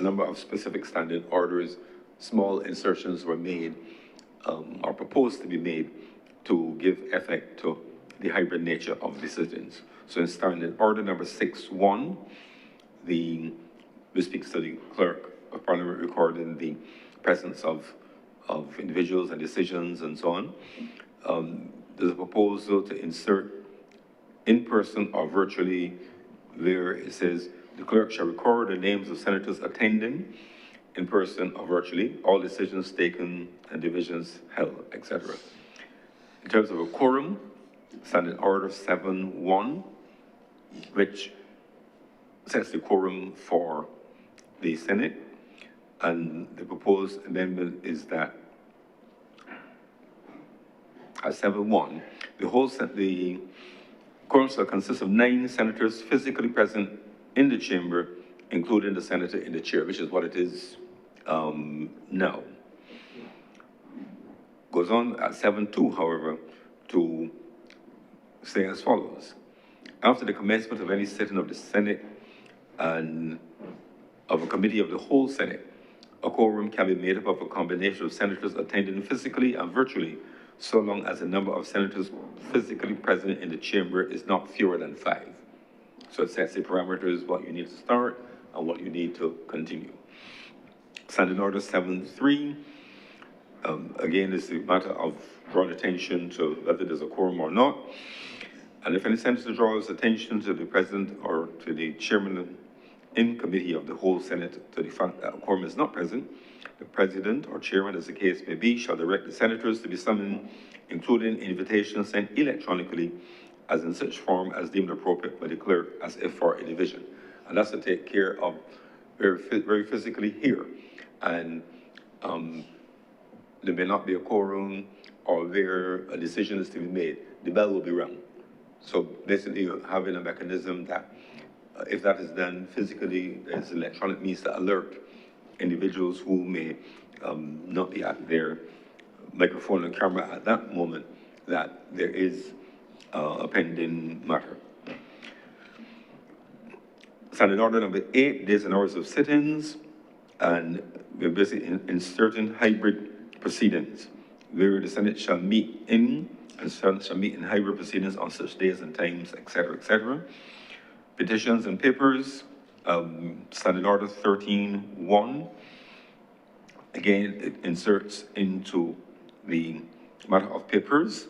number of specific standing orders, small insertions were made, or proposed to be made to give effect to the hybrid nature of the sit-ins. So in standing order number 6.1, this speaks to the clerk of Parliament recording the presence of individuals and decisions and so on. There's a proposal to insert in person or virtually. There it says, the clerk shall record the names of senators attending in person or virtually, all decisions taken and divisions held, etc. In terms of a quorum, standing order 7.1, which sets the quorum for the Senate, and the proposed amendment is that at 7.1, the quorum shall consist of 9 senators physically present in the chamber, including the senator in the chair, which is what it is now. Goes on at 7.2, however, to say as follows. After the commencement of any sitting of the Senate and of a committee of the whole Senate, a quorum can be made up of a combination of senators attending physically and virtually, so long as the number of senators physically present in the chamber is not fewer than 5. So it sets the parameters, what you need to start and what you need to continue. Standing order 7.3, again, is the matter of drawing attention to whether there's a quorum or not. And if any senator draws attention to the president or to the chairman in committee of the whole Senate to the fact that a quorum is not present, the president or chairman, as the case may be, shall direct the senators to be summoned, including invitations sent electronically as in such form as deemed appropriate by the clerk, as if for a division. And that's to take care of very physically here. And there may not be a quorum or there a decision is to be made, the bell will be rung. So basically having a mechanism that if that is done physically, there's electronic means to alert individuals who may not be at their microphone and camera at that moment that there is a pending matter. Standing order number 8, days and hours of sit-ins, and we're basically inserting hybrid proceedings, where the Senate shall meet in hybrid proceedings on such days and times, etc., etc. Petitions and papers, standing order 13.1. Again, it inserts into the matter of papers,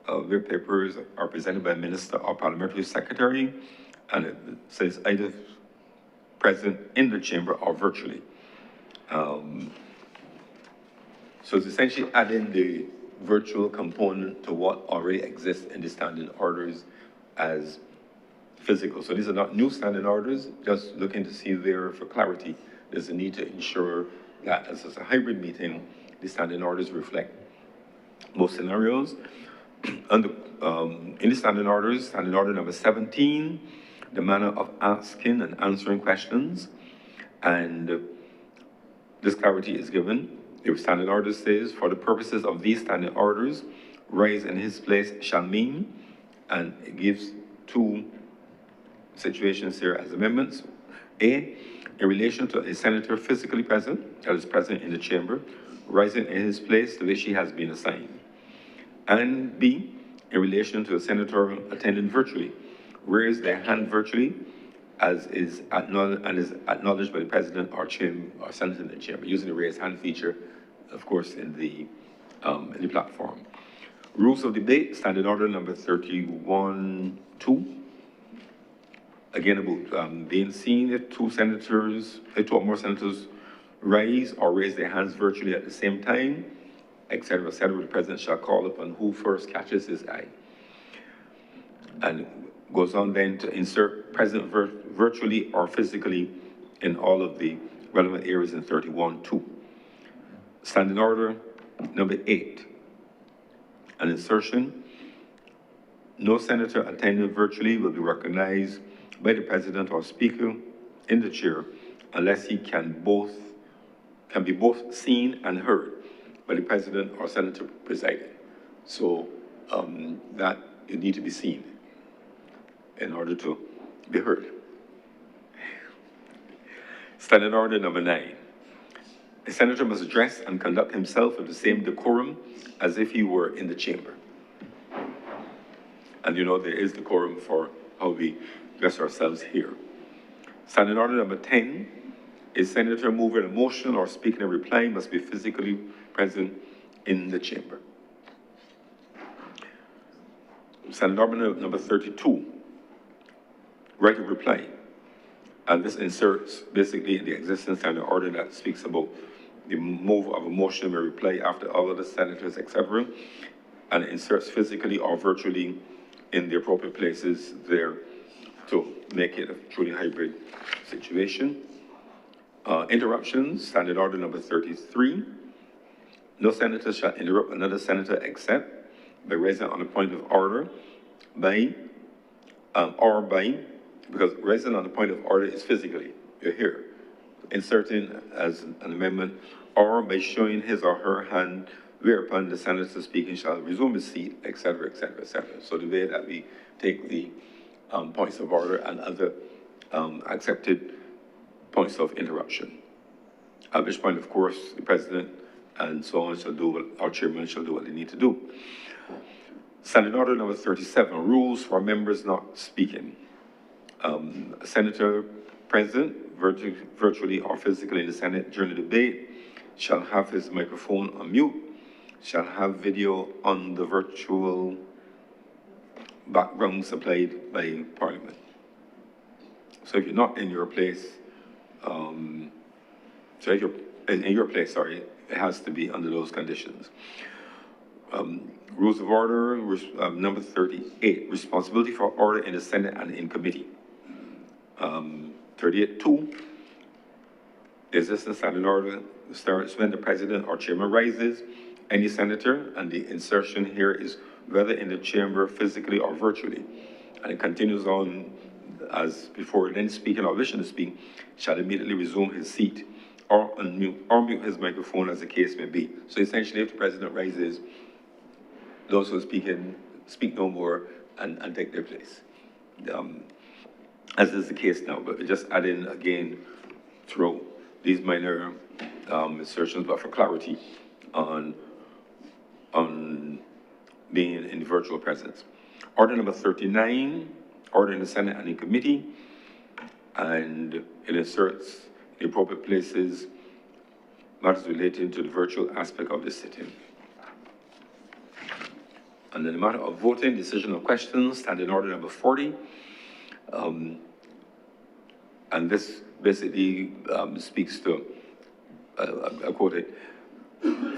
where papers are presented by a minister or parliamentary secretary, and it says either present in the chamber or virtually. So it's essentially adding the virtual component to what already exists in the standing orders as physical. So these are not new standing orders, just looking to see there for clarity. There's a need to ensure that as it's a hybrid meeting, the standing orders reflect most scenarios. And in the standing orders, standing order number 17, the manner of asking and answering questions, and this clarity is given. The standing order says, for the purposes of these standing orders, rise in his place shall mean, and it gives 2 situations here as amendments. A, in relation to a senator physically present, that is present in the chamber, rising in his place to which he has been assigned. And B, in relation to a senator attending virtually, raise their hand virtually as is acknowledged by the president or senator in the chamber, using the raise hand feature, of course, in the platform. Rules of debate, standing order number 31.2. Again, about being seen if 2 or more senators rise or raise their hands virtually at the same time, etc., etc., the president shall call upon who first catches his eye. And goes on then to insert present virtually or physically in all of the relevant areas in 31.2. Standing order number 8, an insertion. No senator attending virtually will be recognized by the president or speaker in the chair unless he can be both seen and heard by the president or senator presiding. So that you need to be seen in order to be heard. Standing order number 9. A senator must address and conduct himself with the same decorum as if he were in the chamber. And you know there is decorum for how we dress ourselves here. Standing order number 10. A senator moving a motion or speaking a reply must be physically present in the chamber. Standing order number 32. Right of reply. And this inserts basically in the existing standing order that speaks about the move of a motion or reply after all of the senators, etc., and it inserts physically or virtually in the appropriate places there to make it a truly hybrid situation. Interruptions, standing order number 33. No senator shall interrupt another senator except by raising on a point of order because raising on a point of order is physically, you're here, inserting as an amendment, or by showing his or her hand, whereupon the senator speaking shall resume his seat, etc., etc., etc. So the way that we take the points of order and other accepted points of interruption. At which point, of course, the president and so on shall do what our chairman shall do what they need to do. Standing order number 37, rules for members not speaking. A senator present, virtually or physically in the Senate during the debate, shall have his microphone on mute, shall have video on the virtual background supplied by Parliament. So if you're not in your place, it has to be under those conditions. Rules of order, number 38, responsibility for order in the Senate and in committee. 38.2, the existing standing order starts when the president or chairman rises, any senator, and the insertion here is whether in the chamber physically or virtually. And it continues on as before, then speaking or wishing to speak shall immediately resume his seat or unmute or mute his microphone as the case may be. So essentially, if the president rises, those who are speaking speak no more and take their place. As is the case now, but we just add in again through these minor insertions, but for clarity on being in virtual presence. Order number 39, order in the Senate and in committee, and it inserts the appropriate places matters relating to the virtual aspect of the sitting. And then the matter of voting, decision of questions, standing order number 40. And this basically speaks to, I quote it,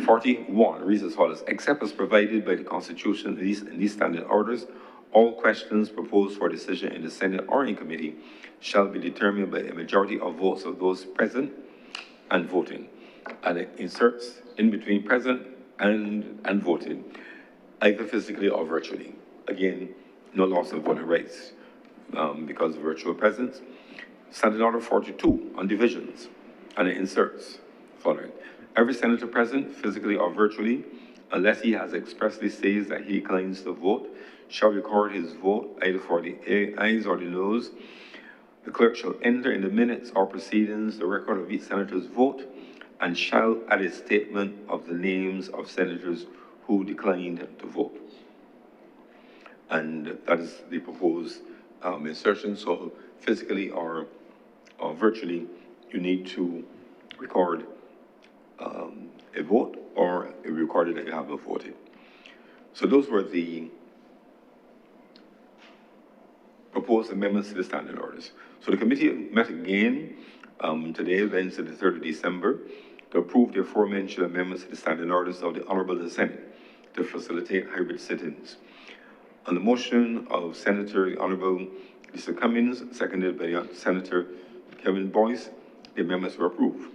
41 reads as follows: except as provided by the Constitution in these standing orders, all questions proposed for decision in the Senate or in committee shall be determined by a majority of votes of those present and voting. And it inserts in between present and voting, either physically or virtually. Again, no loss of voting rights because of virtual presence. Standing order 42 on divisions, and it inserts following: every senator present, physically or virtually, unless he has expressly says that he declines to vote, shall record his vote either for the ayes or the noes. The clerk shall enter in the minutes or proceedings the record of each senator's vote, and shall add a statement of the names of senators who declined to vote. And that is the proposed insertion. So physically or virtually, you need to record a vote or a recorded that you haven't voted. So those were the proposed amendments to the standing orders. So the committee met again today, Wednesday, the 3rd of December, to approve the aforementioned amendments to the standing orders of the Honorable Senate to facilitate hybrid sittings. On the motion of Senator Honorable Lisa Cummings, seconded by Senator Kevin Boyce, the amendments were approved.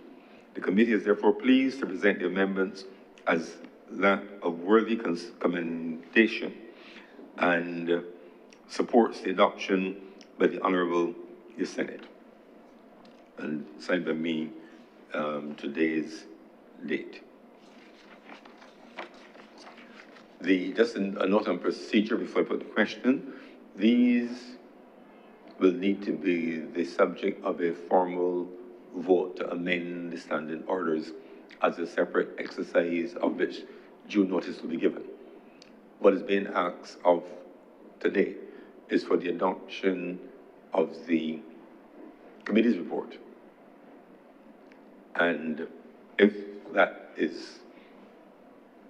The committee is therefore pleased to present the amendments as that of worthy commendation and supports the adoption by the Honorable the Senate, and signed by me today's date. Just a note on procedure before I put the question: these will need to be the subject of a formal vote to amend the standing orders as a separate exercise of which due notice will be given. What is being asked of today is for the adoption of the committee's report. And if that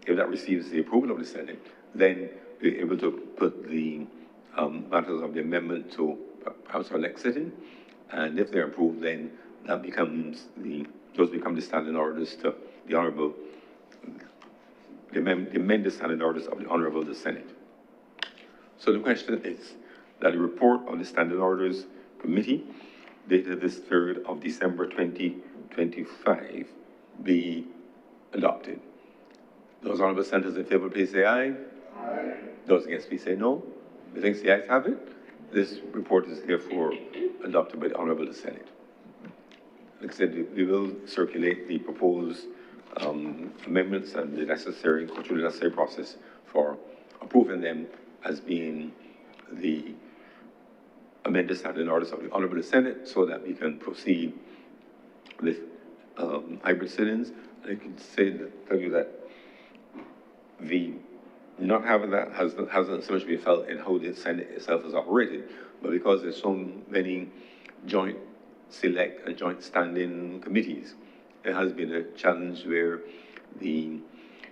receives the approval of the Senate, then we're able to put the matters of the amendment to House or next sitting. And if they're approved, then that becomes those become the standing orders to the Honorable, the amended standing orders of the Honorable the Senate. So the question is that the report of the Standing Orders Committee dated this 3rd of December 2025 be adopted. Those honorable senators in favor, please say aye. Aye. Those against, please say no. The thanks the ayes have it. This report is therefore adopted by the Honorable the Senate. Like I said, we will circulate the proposed amendments and the necessary, go through the necessary process for approving them as being the amended standing orders of the Honorable the Senate, so that we can proceed with hybrid sit-ins. I can tell you that the not having that hasn't so much been felt in how the Senate itself is operated, but because there's so many joint select and joint standing committees, it has been a challenge where the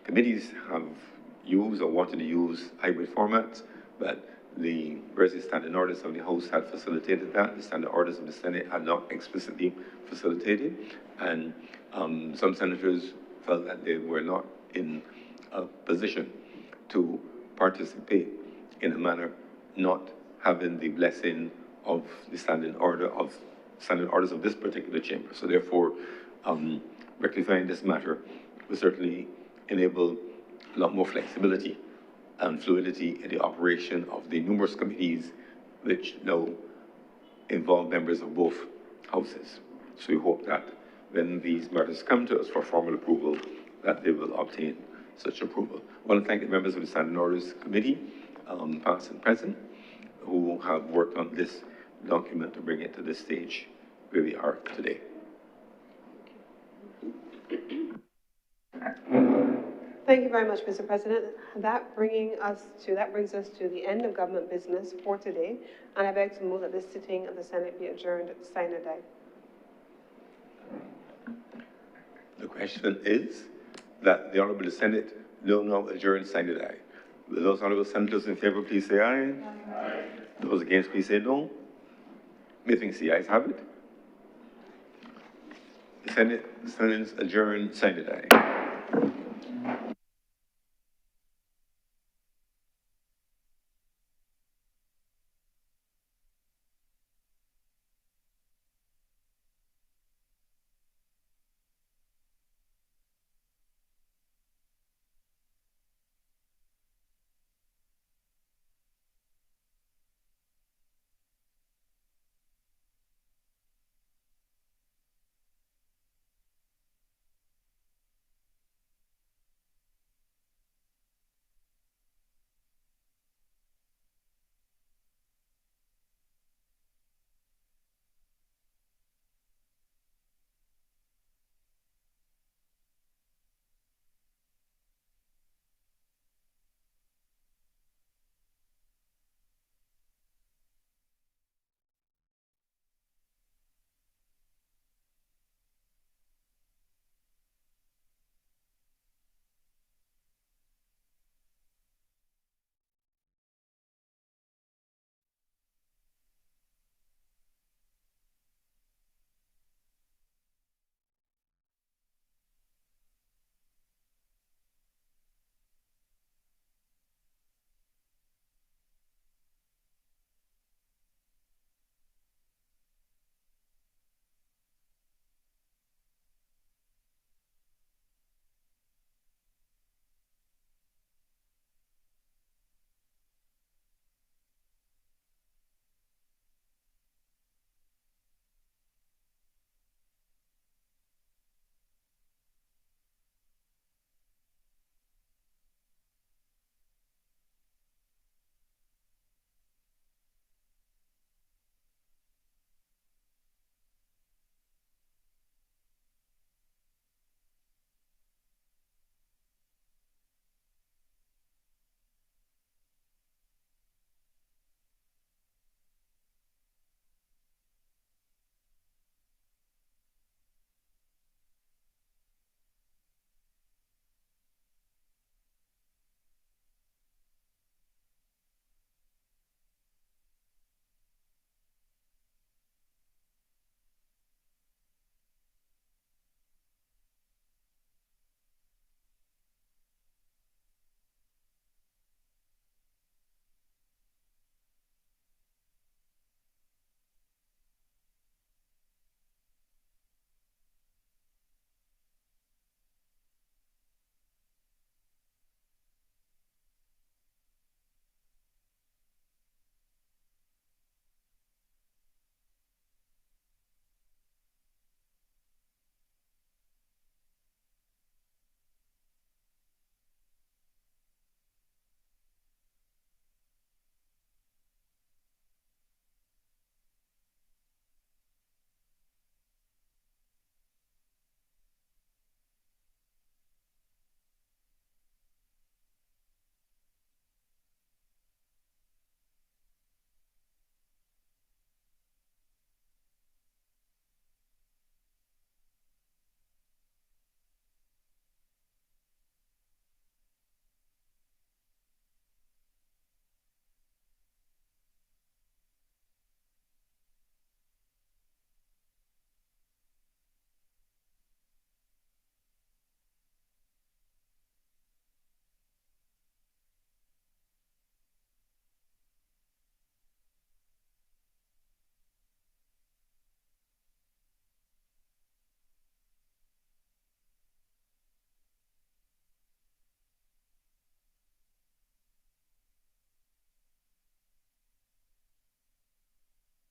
committees have used or wanted to use hybrid formats, but whereas the standing orders of the House had facilitated that, the standing orders of the Senate had not explicitly facilitated, and some senators felt that they were not in a position to participate in a manner not having the blessing of the standing orders of this particular chamber. So therefore, rectifying this matter will certainly enable a lot more flexibility and fluidity in the operation of the numerous committees which now involve members of both houses. So we hope that when these matters come to us for formal approval, that they will obtain such approval. I want to thank the members of the Standing Orders Committee, past and present, who have worked on this document to bring it to this stage where we are today. Thank you very much, Mr. President. That brings us to the end of government business for today, and I beg to move that this sitting of the Senate be adjourned sine die. The question is that the Honorable Senate will now adjourn sine die. Will those honorable senators in favor please say aye? Aye. Those against please say no. Methinks the ayes have it. The Senate adjourn sine die.